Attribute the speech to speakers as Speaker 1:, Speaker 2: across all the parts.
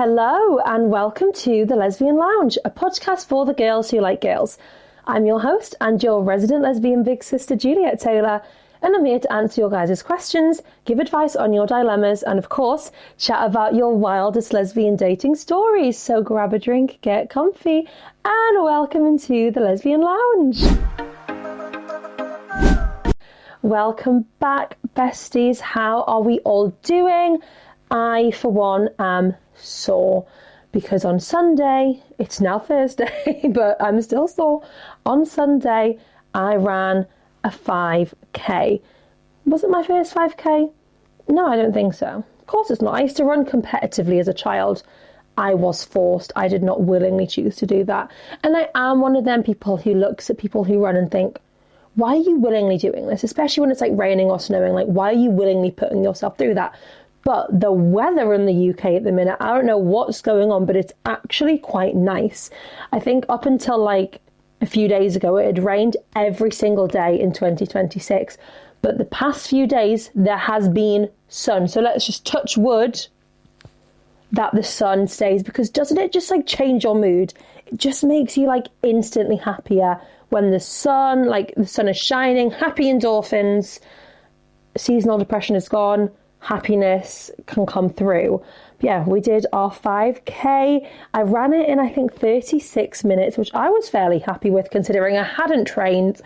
Speaker 1: Hello and welcome to the Lesbian Lounge, a podcast for the girls who like girls. I'm your host and your resident lesbian big sister, Juliet Taylor, and I'm here to answer your guys' questions, give advice on your dilemmas, and of course, chat about your wildest lesbian dating stories. So grab a drink, get comfy, and welcome into the Lesbian Lounge. Welcome back, besties. How are we all doing? I, for one, am sore because on Sunday, it's now Thursday, but I'm still sore. On Sunday, I ran a 5k. Was it my first 5k? No, I don't think so. Of course it's not. I used to run competitively as a child. I was forced. I did not willingly choose to do that. And I am one of them people who looks at people who run and think, why are you willingly doing this? Especially when it's like raining or snowing. Like, why are you willingly putting yourself through that? But the weather in the UK at the minute, I don't know what's going on, but it's actually quite nice. I think up until like a few days ago, it had rained every single day in 2026. But the past few days, there has been sun. So let's just touch wood that the sun stays, because doesn't it just like change your mood? It just makes you like instantly happier when the sun is shining, happy endorphins, seasonal depression is gone. Happiness can come through. Yeah, we did our 5k. I ran it in, I think, 36 minutes, which I was fairly happy with considering I hadn't trained.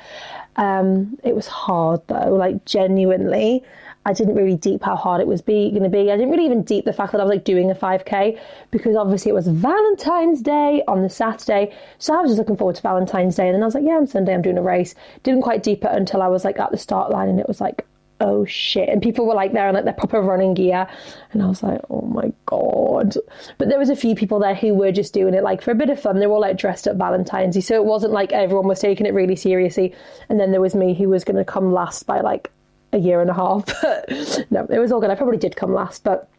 Speaker 1: It was hard though, like genuinely. I didn't really deep how hard it was going to be. I didn't really even deep the fact that I was like doing a 5k because obviously it was Valentine's Day on the Saturday. So I was just looking forward to Valentine's Day. And then I was like, yeah, on Sunday I'm doing a race. Didn't quite deep it until I was like at the start line and it was like, oh shit. And people were like there in like their proper running gear. And I was like, oh my God. But there was a few people there who were just doing it like for a bit of fun. They were all like dressed up Valentine's-y. So it wasn't like everyone was taking it really seriously. And then there was me who was going to come last by like a year and a half. But no, it was all good. I probably did come last, but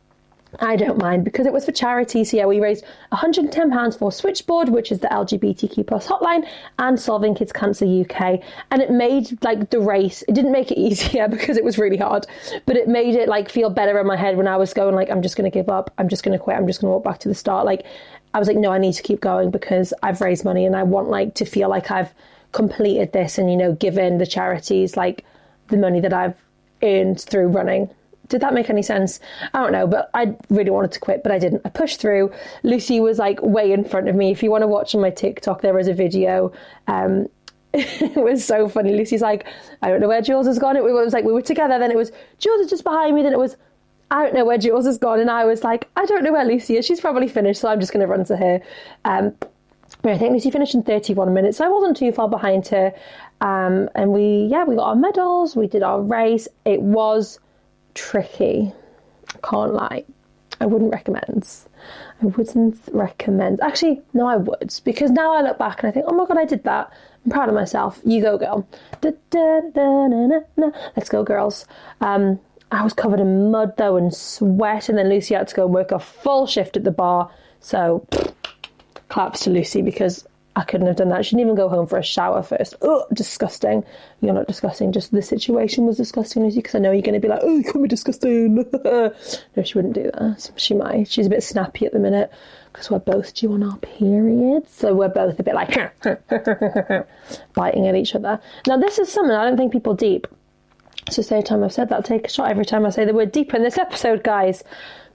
Speaker 1: I don't mind because it was for charity. So yeah, we raised £110 for Switchboard, which is the LGBTQ plus hotline, and Solving Kids Cancer UK. And it made like the race, it didn't make it easier because it was really hard, but it made it like feel better in my head when I was going like, I'm just going to give up. I'm just going to quit. I'm just going to walk back to the start. Like I was like, no, I need to keep going because I've raised money and I want like to feel like I've completed this and, you know, given the charities like the money that I've earned through running. Did that make any sense? I don't know, but I really wanted to quit, but I didn't. I pushed through. Lucy was like way in front of me. If you want to watch on my TikTok, there is a video. It was so funny. Lucy's like, I don't know where Jules has gone. It was like we were together. Then it was Jules is just behind me. Then it was, I don't know where Jules has gone. And I was like, I don't know where Lucy is. She's probably finished, so I'm just going to run to her. But I think Lucy finished in 31 minutes, so I wasn't too far behind her. And we got our medals. We did our race. It was tricky. I can't lie. I wouldn't recommend. Actually, no, I would, because now I look back and I think, oh my God, I did that. I'm proud of myself. You go, girl. Let's go, girls. I was covered in mud though and sweat, and then Lucy had to go and work a full shift at the bar. So claps to Lucy because I couldn't have done that. She didn't even go home for a shower first. Oh, disgusting. You're not disgusting. Just the situation was disgusting, Lucy, because I know you're going to be like, oh, you can't be disgusting. No, she wouldn't do that. She might. She's a bit snappy at the minute because we're both due on our periods. So we're both a bit like biting at each other. Now, this is something I don't think people deep. It's the third time I've said that. I'll take a shot every time I say the word deep in this episode, guys.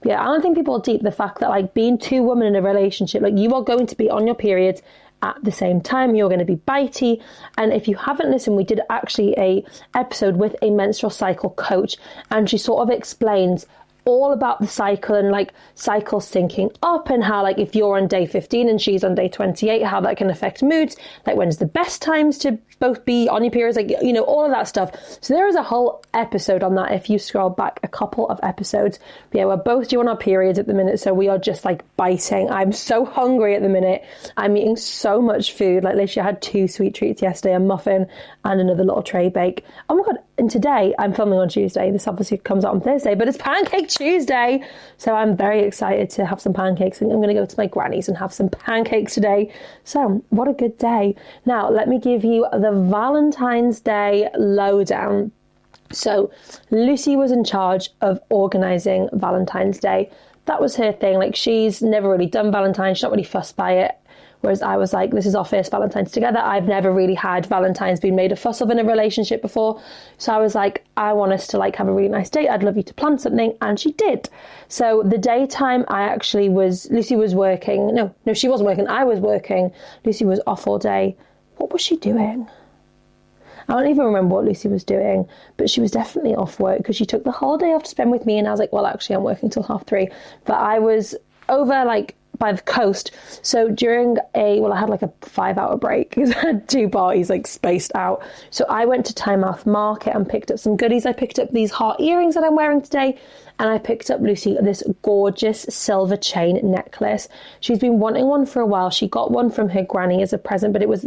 Speaker 1: Yeah, I don't think people deep the fact that like being two women in a relationship, like you are going to be on your periods at the same time, you're going to be bitey. And if you haven't listened, we did actually a episode with a menstrual cycle coach, and she sort of explains all about the cycle and like cycle syncing up, and how like if you're on day 15 and she's on day 28, how that can affect moods, like when's the best times to both be on your periods, like, you know, all of that stuff. So there is a whole episode on that if you scroll back a couple of episodes. But yeah, we're both due on our periods at the minute, so we are just like biting. I'm so hungry at the minute. I'm eating so much food. Like literally I had 2 sweet treats yesterday, a muffin and another little tray bake. Oh my God. And today I'm filming on Tuesday. This obviously comes out on Thursday, but it's Pancake Tuesday. So I'm very excited to have some pancakes. I'm going to go to my granny's and have some pancakes today. So what a good day. Now, let me give you the Valentine's Day lowdown. So Lucy was in charge of organising Valentine's Day that was her thing. Like, she's never really done Valentine's. She's not really fussed by it. Whereas I was like, this is our first Valentine's together. I've never really had Valentine's being made a fuss of in a relationship before. So I was like, I want us to like have a really nice date. I'd love you to plan something. And she did. So the daytime Lucy was working. No, she wasn't working. I was working. Lucy was off all day. What was she doing? I don't even remember what Lucy was doing, but she was definitely off work because she took the whole day off to spend with me. And I was like, well, actually, I'm working till 3:30. But I was over like by the coast. So I had like a 5-hour break because I had 2 parties like spaced out. So I went to Tynemouth Market and picked up some goodies. I picked up these heart earrings that I'm wearing today. And I picked up Lucy this gorgeous silver chain necklace. She's been wanting one for a while. She got one from her granny as a present, but it was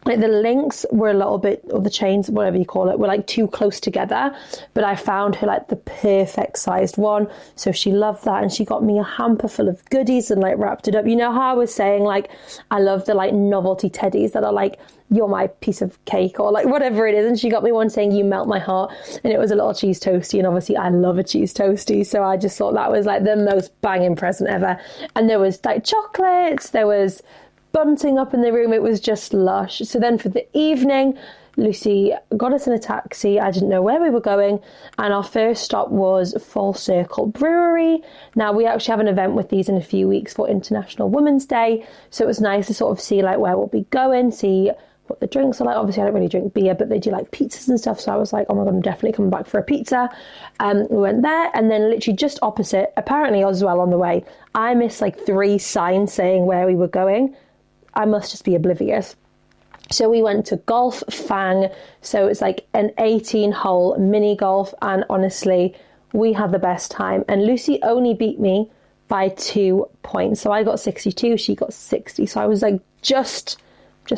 Speaker 1: the links were a little bit, or the chains, whatever you call it, were like too close together. But I found her like the perfect sized one. So she loved that. And she got me a hamper full of goodies and like wrapped it up. You know how I was saying, like, I love the like novelty teddies that are like, you're my piece of cake or like whatever it is. And she got me one saying, you melt my heart. And it was a little cheese toastie. And obviously I love a cheese toastie. So I just thought that was like the most banging present ever. And there was like chocolates, there was bunting up in the room. It was just lush. So then for the evening, Lucy got us in a taxi. I didn't know where we were going. And our first stop was Full Circle Brewery. Now, we actually have an event with these in a few weeks for International Women's Day. So it was nice to sort of see like where we'll be going, see what the drinks are like. Obviously, I don't really drink beer, but they do like pizzas and stuff. So I was like, oh my God, I'm definitely coming back for a pizza. We went there, and then literally just opposite, apparently as well on the way, I missed like 3 signs saying where we were going. I must just be oblivious. So we went to Golf Fang. So it's like an 18-hole mini golf. And honestly, we had the best time. And Lucy only beat me by 2 points. So I got 62, she got 60. So I was like just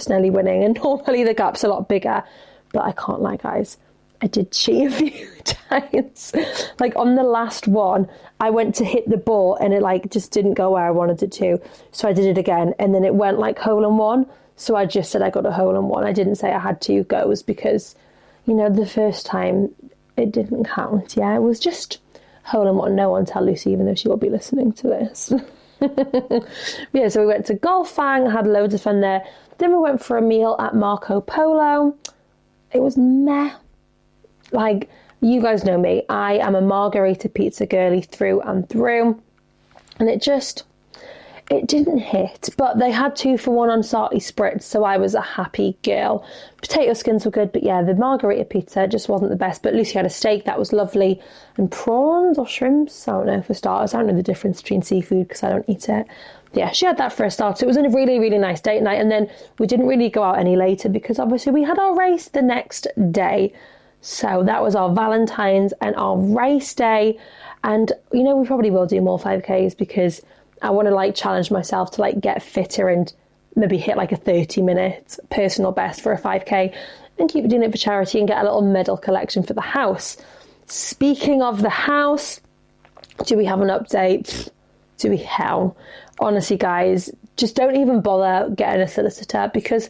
Speaker 1: nearly winning. And normally the gap's a lot bigger. But I can't lie, guys. I did cheat a few times. Like on the last one, I went to hit the ball and it like just didn't go where I wanted it to. So I did it again and then it went like hole in one. So I just said I got a hole in one. I didn't say I had 2 goes because, you know, the first time it didn't count. Yeah, it was just hole in one. No one tell Lucy, even though she will be listening to this. Yeah, so we went to Golf Fang, had loads of fun there. Then we went for a meal at Marco Polo. It was meh. Like, you guys know me, I am a margarita pizza girly through and through. And it didn't hit. But they had 2 for 1 on Sarti Spritz, so I was a happy girl. Potato skins were good, but yeah, the margarita pizza just wasn't the best. But Lucy had a steak, that was lovely. And prawns or shrimps, I don't know, for starters. I don't know the difference between seafood because I don't eat it. Yeah, she had that for a start. So it was a really, really nice date night. And then we didn't really go out any later because obviously we had our race the next day. So that was our Valentine's and our race day. And, you know, we probably will do more 5Ks because I want to, like, challenge myself to, like, get fitter and maybe hit, like, a 30-minute personal best for a 5K and keep doing it for charity and get a little medal collection for the house. Speaking of the house, do we have an update? Do we? Hell. Honestly, guys, just don't even bother getting a solicitor because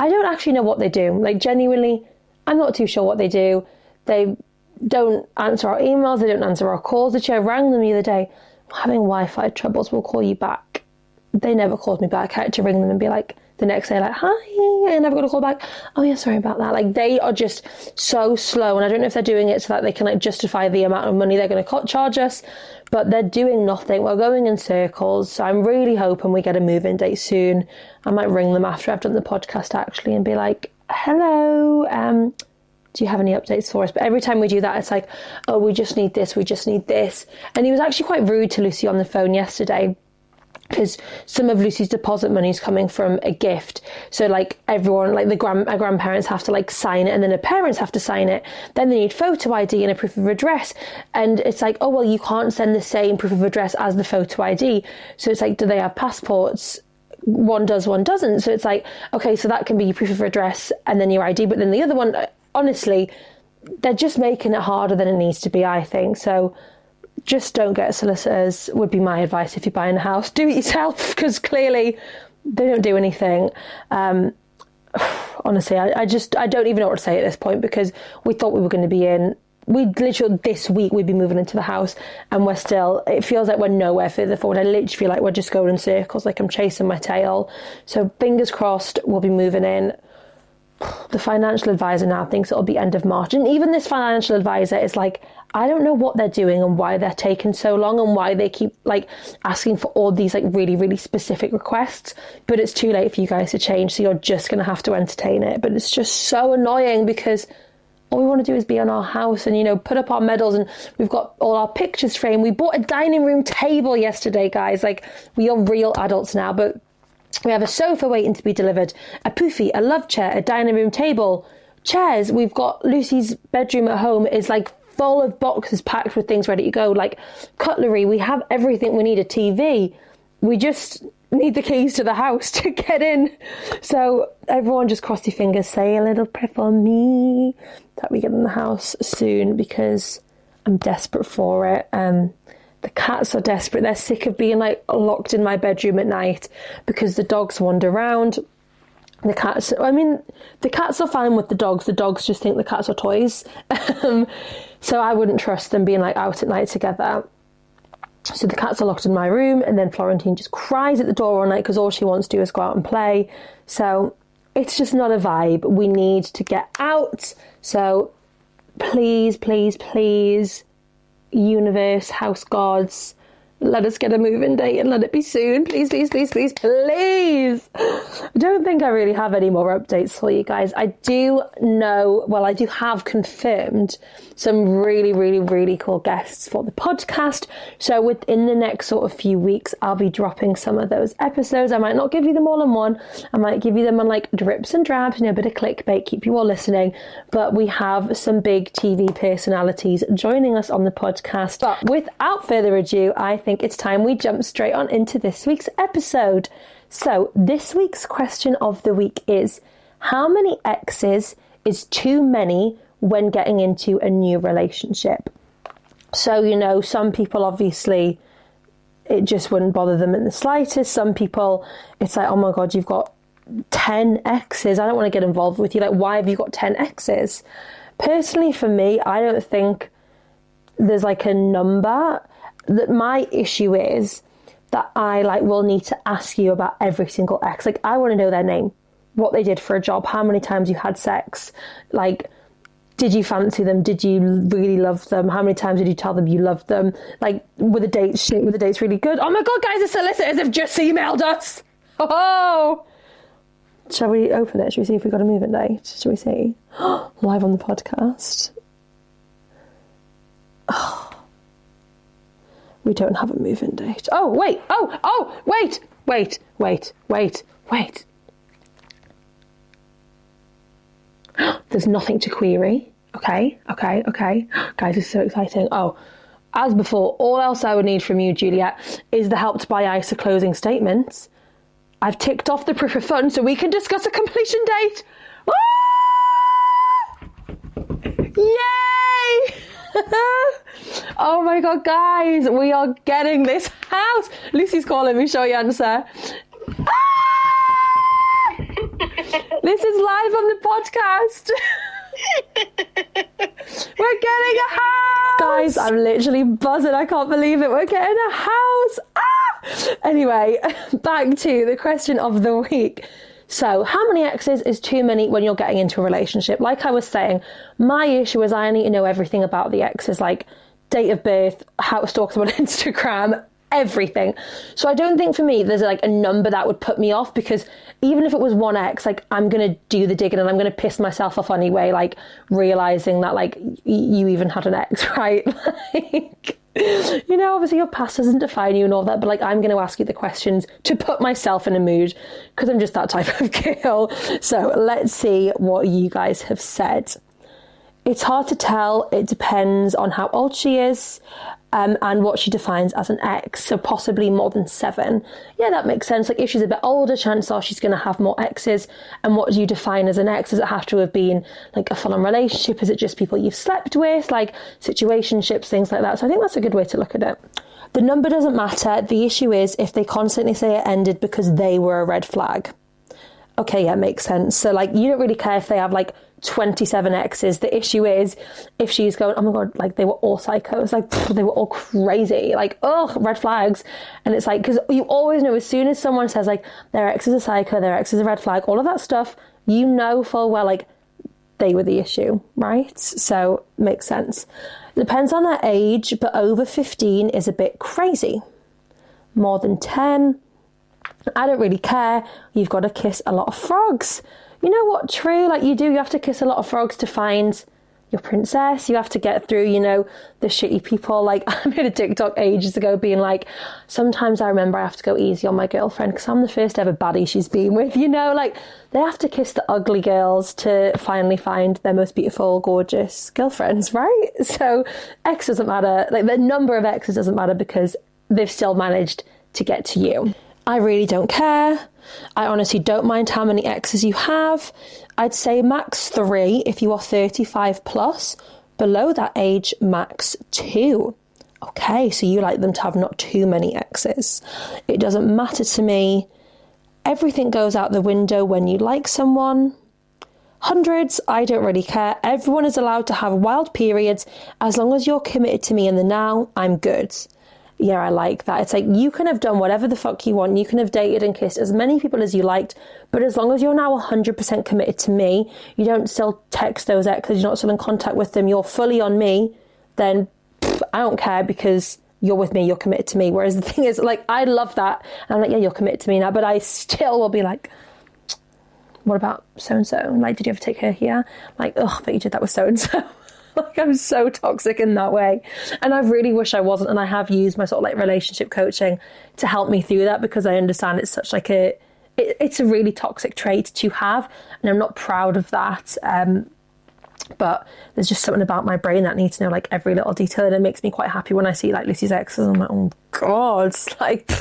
Speaker 1: I don't actually know what they do. Like, genuinely, I'm not too sure what they do. They don't answer our emails. They don't answer our calls. Actually, I rang them the other day. We're having Wi-Fi troubles. We'll call you back. They never called me back. I had to ring them and be like, the next day, like, hi, I never got a call back. Oh, yeah, sorry about that. Like, they are just so slow. And I don't know if they're doing it so that they can, like, justify the amount of money they're going to charge us. But they're doing nothing. We're going in circles. So I'm really hoping we get a move-in date soon. I might ring them after I've done the podcast, actually, and be like, hello, do you have any updates for us? But every time we do that, it's like, oh, we just need this, we just need this. And he was actually quite rude to Lucy on the phone yesterday because some of Lucy's deposit money is coming from a gift. So, like, everyone, like, our grandparents have to, like, sign it, and then the parents have to sign it. Then they need photo ID and a proof of address. And it's like, oh, well, you can't send the same proof of address as the photo ID. So it's like, do they have passports? One does, one doesn't. So it's like, okay, so that can be your proof of address and then your ID. But then the other one, honestly, they're just making it harder than it needs to be, I think. So just don't get solicitors would be my advice if you're buying a house. Do it yourself because clearly they don't do anything. Honestly, I don't even know what to say at this point because we thought we were going to be in we literally, this week, we'd be moving into the house, and it feels like we're nowhere further forward. I literally feel like we're just going in circles, like I'm chasing my tail. So fingers crossed, we'll be moving in. The financial advisor now thinks it'll be end of March. And even this financial advisor is like, I don't know what they're doing and why they're taking so long and why they keep like asking for all these like really, really specific requests. But it's too late for you guys to change. So you're just going to have to entertain it. But it's just so annoying because all we want to do is be on our house and, you know, put up our medals, and we've got all our pictures framed. We bought a dining room table yesterday, guys. Like, we are real adults now, but we have a sofa waiting to be delivered, a poofy, a love chair, a dining room table, chairs. We've got Lucy's bedroom at home is like full of boxes packed with things ready to go, like cutlery. We have everything we need, a TV. We just need the keys to the house to get in. So everyone just cross your fingers, say a little prayer for me that we get in the house soon, because I'm desperate for it. The cats are desperate. They're sick of being like locked in my bedroom at night because the dogs wander around. The cats are fine with the dogs. The dogs just think the cats are toys. So I wouldn't trust them being like out at night together. So the cats are locked in my room, and then Florentine just cries at the door all night because all she wants to do is go out and play. So it's just not a vibe. We need to get out. So please, please, please, universe, house gods, let us get a move-in date and let it be soon. Please, please, please, please, please. I don't think I really have any more updates for you guys. I do have confirmed some really, really, really cool guests for the podcast. So within the next sort of few weeks, I'll be dropping some of those episodes. I might not give you them all in one. I might give you them on like drips and drabs, you know, a bit of clickbait, keep you all listening. But we have some big TV personalities joining us on the podcast. But without further ado, I think it's time we jump straight on into this week's episode. So this week's question of the week is, how many exes is too many when getting into a new relationship? So, you know, some people obviously it just wouldn't bother them in the slightest. Some people it's like, oh my God, you've got 10 exes. I don't want to get involved with you. Like, why have you got 10 exes? Personally, for me, I don't think there's like a number. That my issue is that I like will need to ask you about every single ex. Like, I want to know their name, what they did for a job, how many times you had sex, like, did you fancy them? Did you really love them? How many times did you tell them you loved them? Like, were the dates really good? Oh my God, guys, the solicitors have just emailed us. Oh, shall we open it? Shall we see if we got a move-in date? Shall we see? Live on the podcast. Oh. We don't have a move-in date. Oh, wait. Wait. There's nothing to query. Okay. Guys, this is so exciting. Oh, as before, all else I would need from you, Juliet, is the Help to Buy ISA closing statements. I've ticked off the proof of funds so we can discuss a completion date. Ah! Yay! Oh my God, guys, we are getting this house. Lucy's calling me, shall we answer? Ah! This is live on the podcast. We're getting a house. Guys, I'm literally buzzing. I can't believe it. We're getting a house. Ah! Anyway, back to the question of the week. So, how many exes is too many when you're getting into a relationship? Like I was saying, my issue is I need to know everything about the exes, like date of birth, how stalk them on Instagram, everything. So I don't think for me there's like a number that would put me off, because even if it was one ex, like I'm going to do the digging and I'm going to piss myself off anyway, like realising that like you even had an ex, right? Like, you know, obviously your past doesn't define you and all that, but like I'm going to ask you the questions to put myself in a mood, because I'm just that type of girl. So let's see what you guys have said. It's hard to tell. It depends on how old she is and what she defines as an ex. So possibly more than 7. Yeah, that makes sense. Like if she's a bit older, chances are she's going to have more exes. And what do you define as an ex? Does it have to have been like a full-on relationship? Is it just people you've slept with, like situationships, things like that? So I think that's a good way to look at it. The number doesn't matter. The issue is if they constantly say it ended because they were a red flag. Okay, yeah, makes sense. So like you don't really care if they have like 27 exes. The issue is if she's going, oh my God, like they were all psychos, like they were all crazy, like, oh, red flags. And it's like, because you always know as soon as someone says like their ex is a psycho, their ex is a red flag, all of that stuff, you know full well like they were the issue, right? So makes sense. Depends on their age, but over 15 is a bit crazy. More than 10, I don't really care. You've got to kiss a lot of frogs. You know what? True, like you do. You have to kiss a lot of frogs to find your princess. You have to get through, you know, the shitty people. Like I made a TikTok ages ago being like, sometimes I remember I have to go easy on my girlfriend because I'm the first ever baddie she's been with, you know, like they have to kiss the ugly girls to finally find their most beautiful, gorgeous girlfriends, right? So X doesn't matter. Like the number of X's doesn't matter because they've still managed to get to you. I really don't care. I honestly don't mind how many exes you have. I'd say max 3 if you are 35 plus. Below that age, max 2. Okay, so you like them to have not too many exes. It doesn't matter to me. Everything goes out the window when you like someone. Hundreds, I don't really care. Everyone is allowed to have wild periods. As long as you're committed to me in the now, I'm good. Yeah, I like that. It's like you can have done whatever the fuck you want. You can have dated and kissed as many people as you liked. But as long as you're now 100% committed to me, you don't still text those exes, you're not still in contact with them, you're fully on me, then I don't care because you're with me, you're committed to me. Whereas the thing is, like, I love that. And I'm like, yeah, you're committed to me now. But I still will be like, what about so-and-so? Like, did you ever take her here? Like, ugh, but you did that with so-and-so. Like, I'm so toxic in that way. And I really wish I wasn't. And I have used my sort of like relationship coaching to help me through that because I understand it's such like it's a really toxic trait to have. And I'm not proud of that. But there's just something about my brain that needs to know like every little detail. And it makes me quite happy when I see like Lucy's exes. I'm like, oh God, it's like,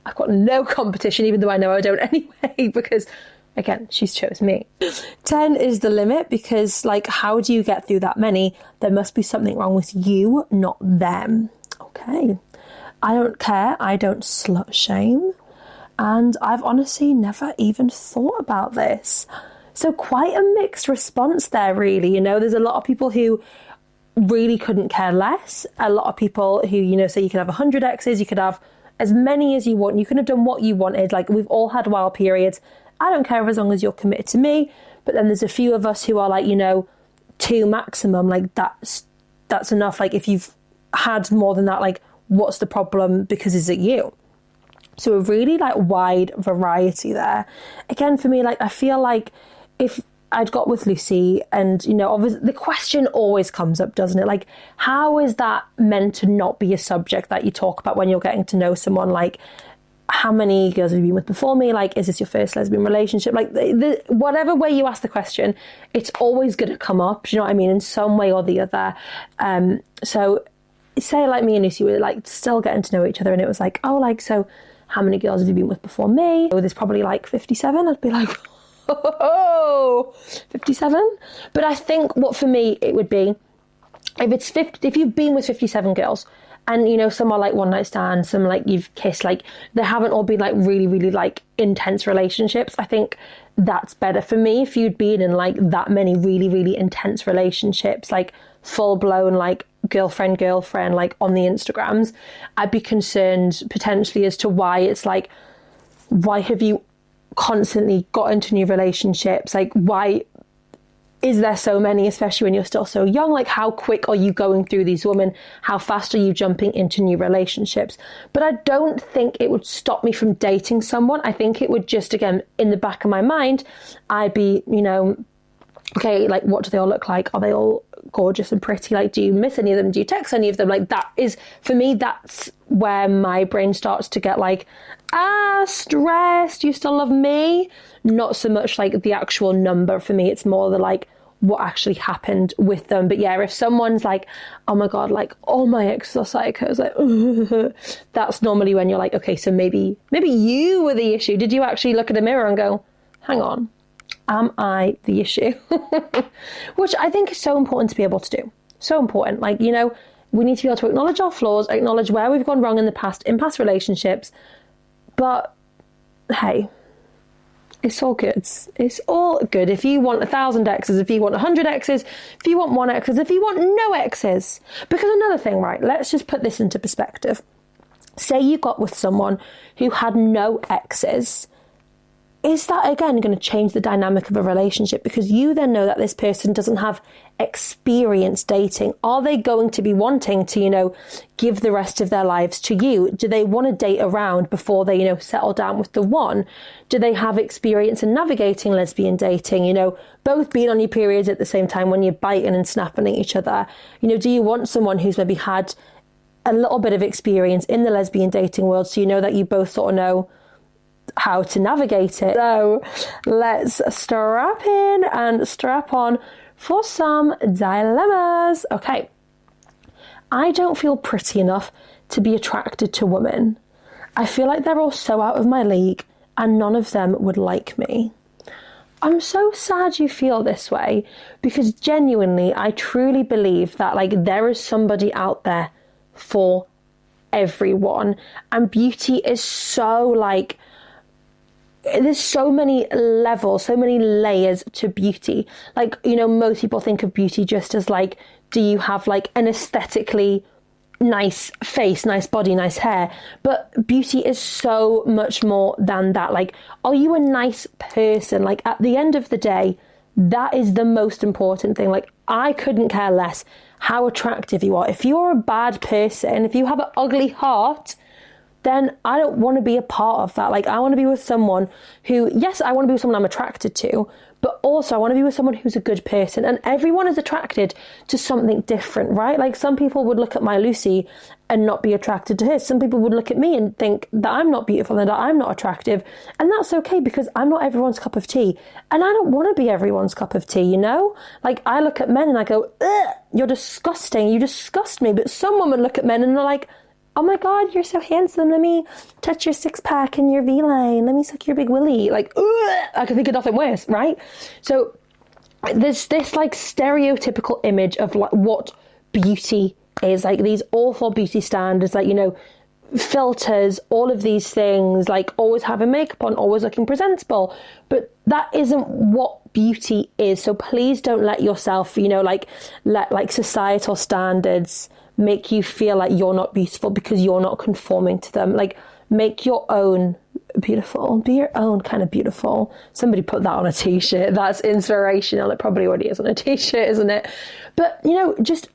Speaker 1: I've got no competition, even though I know I don't anyway, because again, she's chose me. 10 is the limit because, like, how do you get through that many? There must be something wrong with you, not them. Okay. I don't care. I don't slut shame. And I've honestly never even thought about this. So quite a mixed response there, really. You know, there's a lot of people who really couldn't care less. A lot of people who, you know, say you could have 100 exes, you could have as many as you want. You could have done what you wanted. Like, we've all had wild periods. I don't care as long as you're committed to me. But then there's a few of us who are like, you know, 2 maximum. Like that's enough. Like if you've had more than that, like what's the problem? Because is it you? So a really like wide variety there. Again, for me, like I feel like if I'd got with Lucy and, you know, obviously the question always comes up, doesn't it? Like, how is that meant to not be a subject that you talk about when you're getting to know someone? Like, how many girls have you been with before me? Like, is this your first lesbian relationship? Like, whatever way you ask the question, it's always going to come up, do you know what I mean? In some way or the other. So say like me and Lucy were like still getting to know each other and it was like, oh, like, so how many girls have you been with before me? Oh, there's probably like 57. I'd be like, oh, 57. But I think what for me it would be, if you've been with 57 girls, and, you know, some are like one night stands, some like you've kissed, like they haven't all been like really, really like intense relationships. I think that's better for me. If you'd been in like that many really, really intense relationships, like full blown, like girlfriend, like on the Instagrams, I'd be concerned potentially as to why it's like, why have you constantly got into new relationships? Like, why is there so many, especially when you're still so young? Like, how quick are you going through these women? How fast are you jumping into new relationships? But I don't think it would stop me from dating someone. I think it would just, again, in the back of my mind, I'd be, you know, okay, like, what do they all look like? Are they all gorgeous and pretty? Like, do you miss any of them? Do you text any of them? Like, that is, for me, that's where my brain starts to get like, stressed. You still love me? Not so much like the actual number. For me, it's more the like what actually happened with them. But yeah, if someone's like, oh my God, like all my exes are psychos, like, that's normally when you're like, okay, so maybe you were the issue. Did you actually look at a mirror and go, hang on, am I the issue? Which I think is so important to be able to do. So important. Like, you know, we need to be able to acknowledge our flaws, acknowledge where we've gone wrong in past relationships. But hey, It's all good. It's all good. If you want 1,000 exes, if you want 100 exes, if you want 1 exes, if you want no exes. Because another thing, right, let's just put this into perspective. Say you got with someone who had no exes. Is that, again, going to change the dynamic of a relationship? Because you then know that this person doesn't have experience dating. Are they going to be wanting to, give the rest of their lives to you? Do they want to date around before they, settle down with the one? Do they have experience in navigating lesbian dating? Both being on your periods at the same time when you're biting and snapping at each other. Do you want someone who's maybe had a little bit of experience in the lesbian dating world, so you know that you both sort of know how to navigate it? So let's strap in and strap on for some dilemmas. Okay. I don't feel pretty enough to be attracted to women. I feel like they're all so out of my league and none of them would like me. I'm so sad you feel this way, because genuinely, I truly believe that there is somebody out there for everyone, and beauty is so there's so many levels, so many layers to beauty. Most people think of beauty just as do you have an aesthetically nice face, nice body, nice hair? But beauty is so much more than that. Are you a nice person? At the end of the day, that is the most important thing. I couldn't care less how attractive you are. If you're a bad person, if you have an ugly heart, then I don't want to be a part of that. I want to be with someone who, yes, I want to be with someone I'm attracted to, but also I want to be with someone who's a good person. And everyone is attracted to something different, right? Some people would look at my Lucy and not be attracted to her. Some people would look at me and think that I'm not beautiful and that I'm not attractive. And that's okay, because I'm not everyone's cup of tea. And I don't want to be everyone's cup of tea, I look at men and I go, ugh, you're disgusting. You disgust me. But some women look at men and they're like, oh my God, you're so handsome. Let me touch your 6-pack and your V-line. Let me suck your big willy. I can think of nothing worse, right? So there's this stereotypical image of what beauty is, these awful beauty standards, filters, all of these things, always having makeup on, always looking presentable. But that isn't what beauty is. So please don't let yourself, let societal standards make you feel like you're not beautiful because you're not conforming to them. Make your own beautiful. Be your own kind of beautiful. Somebody put that on a t-shirt. That's inspirational. It probably already is on a t-shirt, isn't it? But, just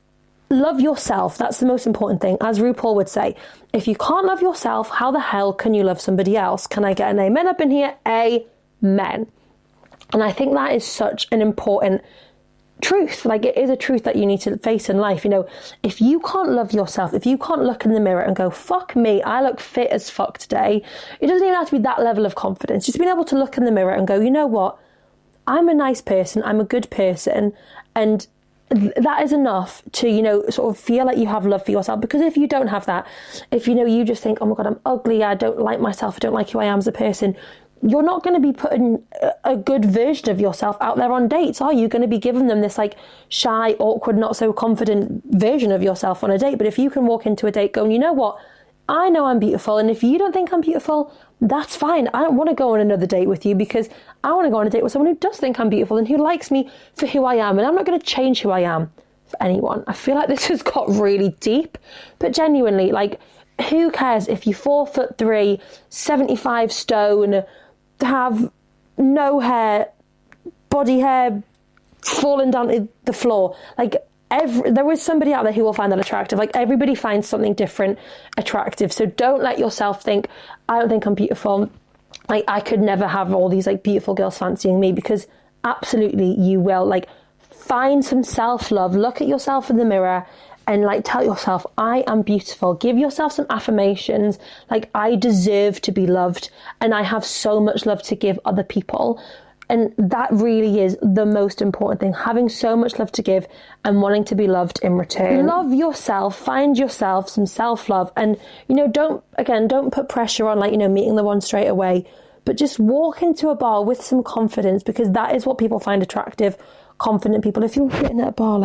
Speaker 1: love yourself. That's the most important thing. As RuPaul would say, if you can't love yourself, how the hell can you love somebody else? Can I get an amen up in here? Amen. And I think that is such an important truth. It is a truth that you need to face in life. If you can't love yourself, if you can't look in the mirror and go, fuck me, I look fit as fuck today, it doesn't even have to be that level of confidence. Just being able to look in the mirror and go, you know what, I'm a nice person, I'm a good person, and that is enough to, sort of feel like you have love for yourself. Because if you don't have that, if, you just think, oh my God, I'm ugly, I don't like myself, I don't like who I am as a person, you're not going to be putting a good version of yourself out there on dates, are you? Going to be giving them this shy, awkward, not so confident version of yourself on a date. But if you can walk into a date going, you know what, I know I'm beautiful, and if you don't think I'm beautiful, that's fine. I don't want to go on another date with you, because I want to go on a date with someone who does think I'm beautiful and who likes me for who I am. And I'm not going to change who I am for anyone. I feel like this has got really deep, but genuinely, who cares if you're 4'3", 75 stone, have no hair, body hair falling down to the floor? There is somebody out there who will find that attractive. Everybody finds something different attractive. So don't let yourself think, I don't think I'm beautiful. I could never have all these beautiful girls fancying me, because absolutely you will. Find some self-love, look at yourself in the mirror and tell yourself, I am beautiful. Give yourself some affirmations, I deserve to be loved, and I have so much love to give other people. And that really is the most important thing, having so much love to give and wanting to be loved in return. Love yourself, find yourself some self-love, and don't put pressure on meeting the one straight away, but just walk into a bar with some confidence, because that is what people find attractive. Confident people. If you're sitting at a bar,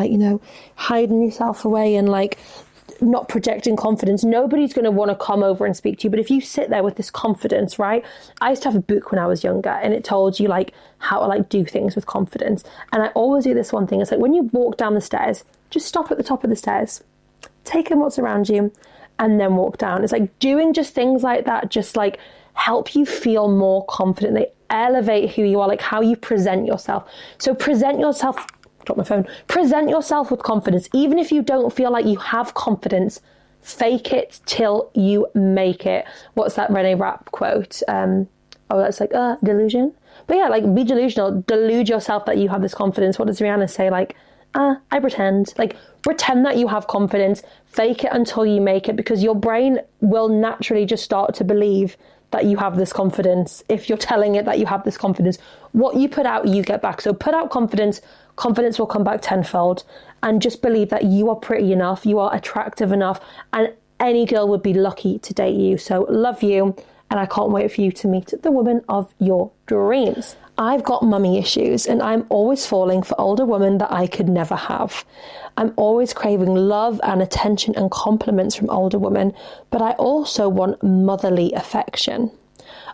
Speaker 1: hiding yourself away and not projecting confidence, nobody's going to want to come over and speak to you. But if you sit there with this confidence, right? I used to have a book when I was younger, and it told you like how to like do things with confidence. And I always do this one thing. It's like when you walk down the stairs, just stop at the top of the stairs, take in what's around you, and then walk down. It's like doing just things like that, just like help you feel more confident. They elevate who you are, like how you present yourself. So present yourself, drop my phone, present yourself with confidence. Even if you don't feel like you have confidence, fake it till you make it. What's that Rene Rapp quote? That's like, delusion. But yeah, like be delusional, delude yourself that you have this confidence. What does Rihanna say? Like, I pretend. Like, pretend that you have confidence, fake it until you make it, because your brain will naturally just start to believe that you have this confidence. If you're telling it that you have this confidence, what you put out, you get back. So put out confidence, confidence will come back tenfold. And just believe that you are pretty enough, you are attractive enough, and any girl would be lucky to date you. So love you, and I can't wait for you to meet the woman of your dreams. I've got mummy issues, and I'm always falling for older women that I could never have. I'm always craving love and attention and compliments from older women, but I also want motherly affection.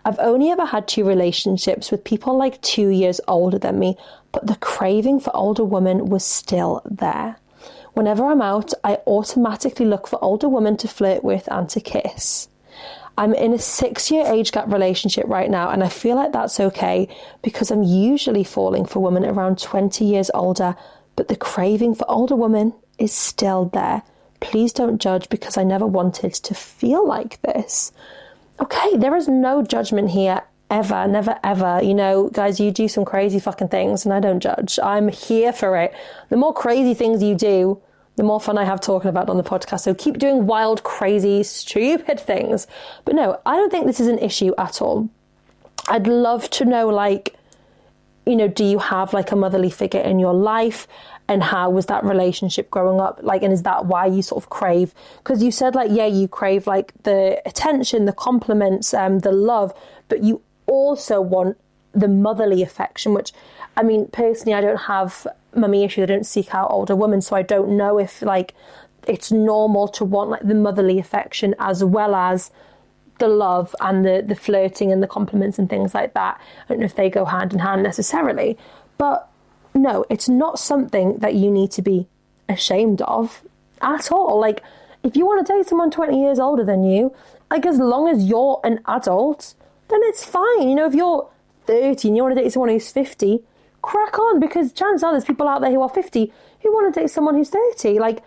Speaker 1: I've only ever had 2 relationships with people like 2 years older than me, but the craving for older women was still there. Whenever I'm out, I automatically look for older women to flirt with and to kiss. I'm in a 6-year age gap relationship right now, and I feel like that's okay because I'm usually falling for women around 20 years older, but the craving for older women is still there. Please don't judge because I never wanted to feel like this. Okay, there is no judgment here, ever, never, ever. You know, guys, you do some crazy fucking things and I don't judge. I'm here for it. The more crazy things you do, the more fun I have talking about it on the podcast. So keep doing wild, crazy, stupid things. But no, I don't think this is an issue at all. I'd love to know, like, you know, do you have like a motherly figure in your life? And how was that relationship growing up? Like, and is that why you sort of crave? Because you said like, yeah, you crave like the attention, the compliments, the love, but you also want the motherly affection, which, I mean, personally, I don't have mummy issues. I don't seek out older women. So I don't know if like it's normal to want like the motherly affection as well as the love and the flirting and the compliments and things like that. I don't know if they go hand in hand necessarily, but no, it's not something that you need to be ashamed of at all. Like, if you want to date someone 20 years older than you, like, as long as you're an adult, then it's fine. You know, if you're 30 and you want to date someone who's 50, crack on, because chances are there's people out there who are 50 who want to date someone who's 30. Like,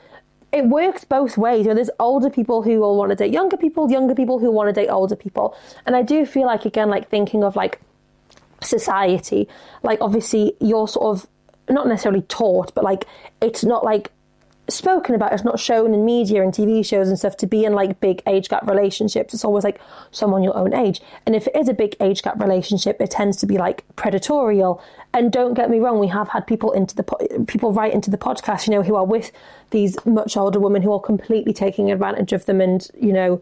Speaker 1: it works both ways. You know, there's older people who will want to date younger people who want to date older people. And I do feel like, again, like thinking of like society, like obviously you're sort of not necessarily taught, but like it's not like spoken about, it's not shown in media and TV shows and stuff to be in like big age gap relationships. It's always like someone your own age, and if it is a big age gap relationship, it tends to be like predatorial. And don't get me wrong, we have had people people write into the podcast, you know, who are with these much older women who are completely taking advantage of them and, you know,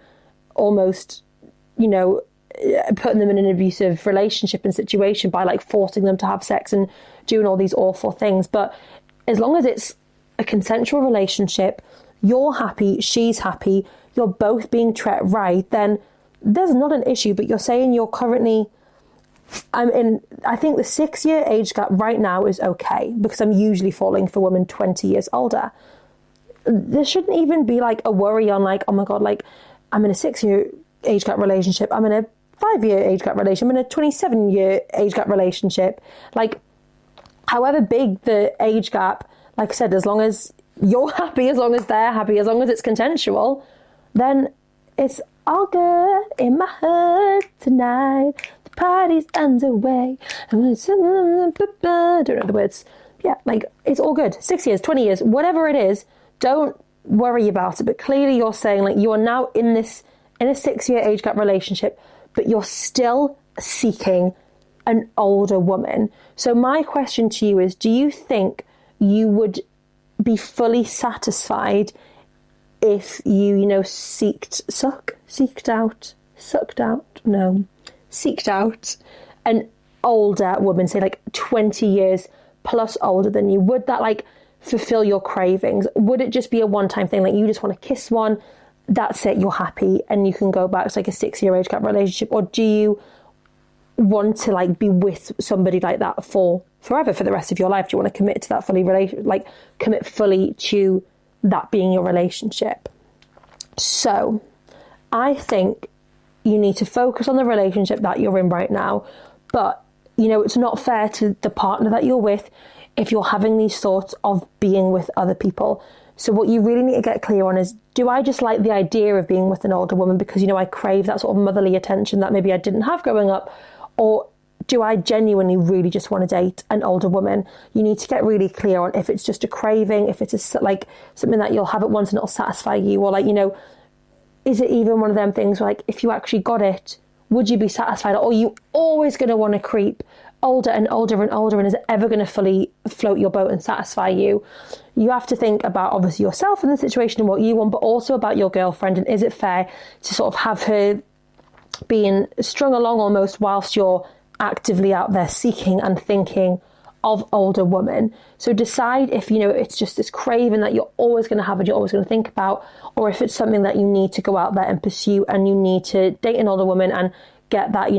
Speaker 1: almost, you know, putting them in an abusive relationship and situation by like forcing them to have sex and doing all these awful things. But as long as it's a consensual relationship, you're happy, she's happy, you're both being treated right, then there's not an issue. But you're saying you're currently, I think the 6-year age gap right now is okay because I'm usually falling for women 20 years older. There shouldn't even be like a worry on like, oh my God, like I'm in a 6-year age gap relationship, I'm in a 5-year age gap relationship, I'm in a 27-year age gap relationship. Like, however big the age gap, like I said, as long as you're happy, as long as they're happy, as long as it's consensual, then it's all good in my heart tonight. The party's underway. I don't know the words. Yeah, like, it's all good. 6 years, 20 years, whatever it is, don't worry about it. But clearly you're saying, like, you are now in a 6-year age gap relationship, but you're still seeking an older woman. So my question to you is, do you think you would be fully satisfied if you know, seeked out an older woman, say like 20 years plus older than you? Would that like fulfill your cravings? Would it just be a one-time thing, like you just want to kiss one, that's it, you're happy, and you can go back to like a 6-year age gap relationship? Or do you want to like be with somebody like that for forever, for the rest of your life? Do you want to commit to that commit fully to that being your relationship? So I think you need to focus on the relationship that you're in right now. But, it's not fair to the partner that you're with if you're having these thoughts of being with other people. So what you really need to get clear on is, do I just like the idea of being with an older woman because, I crave that sort of motherly attention that maybe I didn't have growing up? Or do I genuinely really just want to date an older woman? You need to get really clear on if it's just a craving, if it's something that you'll have at once and it'll satisfy you, or is it even one of them things where, if you actually got it, would you be satisfied? Or are you always going to want to creep older and older and older, and is it ever going to fully float your boat and satisfy you? You have to think about, obviously, yourself in the situation and what you want, but also about your girlfriend, and is it fair to sort of have her being strung along almost whilst you're actively out there seeking and thinking of older women? So decide if, it's just this craving that you're always going to have and you're always going to think about, or if it's something that you need to go out there and pursue, and you need to date an older woman and get that,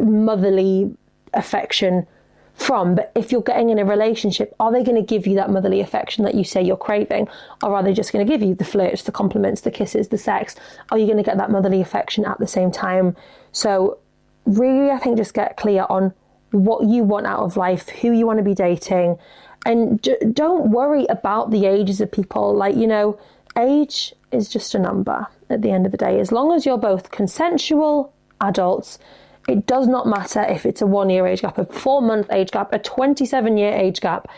Speaker 1: motherly affection from. But if you're getting in a relationship, are they going to give you that motherly affection that you say you're craving? Or are they just going to give you the flirts, the compliments, the kisses, the sex? Are you going to get that motherly affection at the same time? So really, I think just get clear on what you want out of life, who you want to be dating, and don't worry about the ages of people. Age is just a number at the end of the day. As long as you're both consensual adults, it does not matter if it's a 1-year age gap, a 4-month age gap, a 27-year age gap.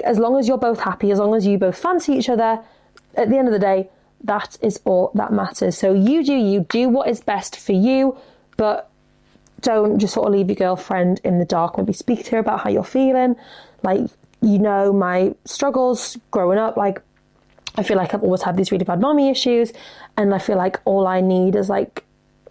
Speaker 1: As long as you're both happy, as long as you both fancy each other, at the end of the day, that is all that matters. So you do what is best for you, but don't just sort of leave your girlfriend in the dark. Maybe speak to her about how you're feeling. My struggles growing up, I feel like I've always had these really bad mommy issues, and I feel like all I need is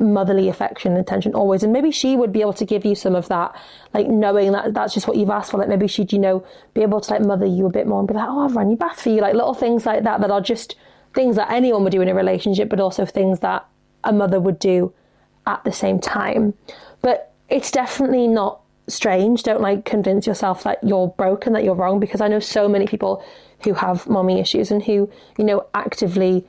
Speaker 1: motherly affection and attention always. And maybe she would be able to give you some of that, knowing that that's just what you've asked for. Maybe she'd, be able to mother you a bit more and be like, oh, I've run your bath for you. Little things like that are just things that anyone would do in a relationship, but also things that a mother would do at the same time. But it's definitely not strange. Don't convince yourself that you're broken, that you're wrong, because I know so many people who have mommy issues and who, actively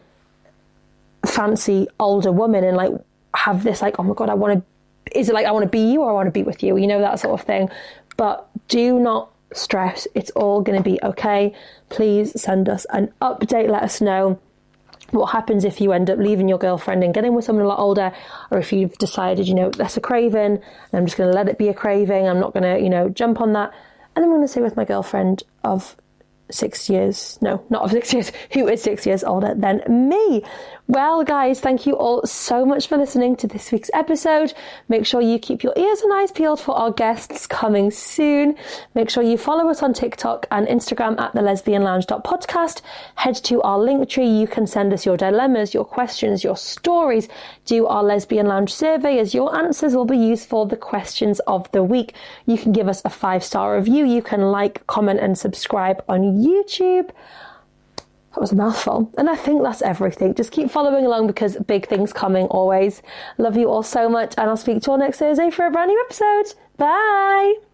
Speaker 1: fancy older women and have this oh my God, I want to be you, or I want to be with you, that sort of thing. But do not stress. It's all going to be okay. Please send us an update. Let us know what happens if you end up leaving your girlfriend and getting with someone a lot older, or if you've decided, that's a craving and I'm just going to let it be a craving. I'm not going to, jump on that. And I'm going to say with my girlfriend of 6 years, no, not of 6 years, who is 6 years older than me. Well, guys, thank you all so much for listening to this week's episode. Make sure you keep your ears and eyes peeled for our guests coming soon. Make sure you follow us on TikTok and Instagram at thelesbianlounge.podcast. Head to our link tree. You can send us your dilemmas, your questions, your stories. Do our Lesbian Lounge survey, as your answers will be used for the questions of the week. You can give us a 5-star review. You can comment and subscribe on YouTube. That was a mouthful. And I think that's everything. Just keep following along, because big things coming always. Love you all so much, and I'll speak to you all next Thursday for a brand new episode. Bye!